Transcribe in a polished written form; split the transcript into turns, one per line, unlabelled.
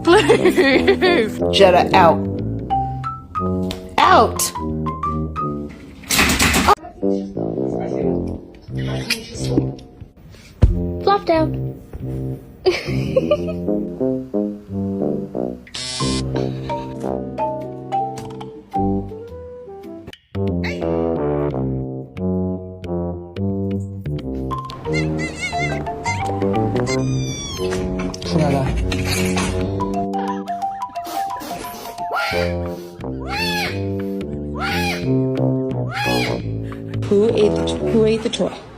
Blue! Jetta, out. Out!
Flop down.
出来了。Who ate the toy?